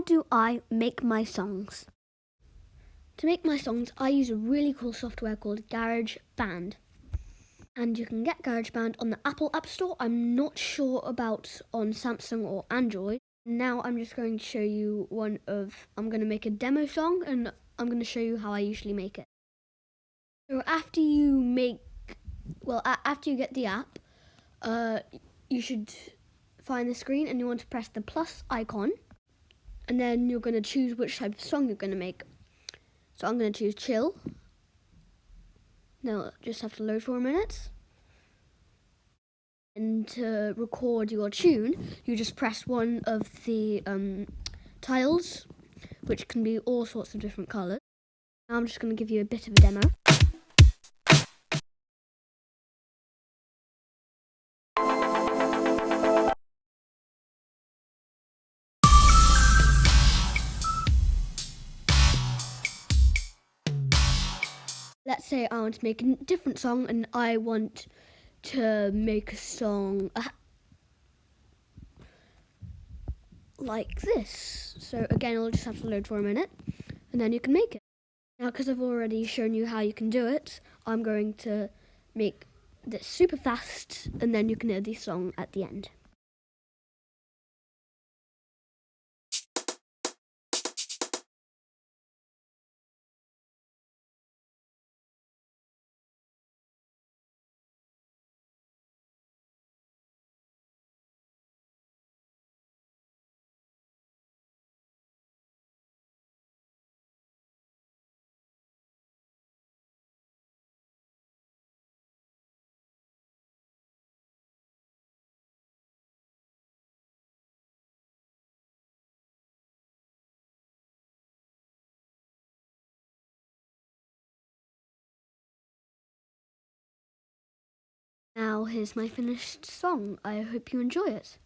do I make my songs? To make my songs, I use a really cool software called GarageBand. And you can get GarageBand on the Apple App Store. I'm not sure about on Samsung or Android. Now I'm just going to show you I'm going to make a demo song and I'm going to show you how I usually make it. So after you get the app, you should find the screen and you want to press the plus icon. And then you're going to choose which type of song you're going to make. So I'm going to choose chill. Now just have to load for a minute. And to record your tune, you just press one of the tiles, which can be all sorts of different colours. Now I'm just going to give you a bit of a demo. Let's say I want to make a different song and I want to make a song like this. So again, I'll just have to load for a minute and then you can make it. Now, because I've already shown you how you can do it, I'm going to make this super fast and then you can hear the song at the end. Now here's my finished song. I hope you enjoy it.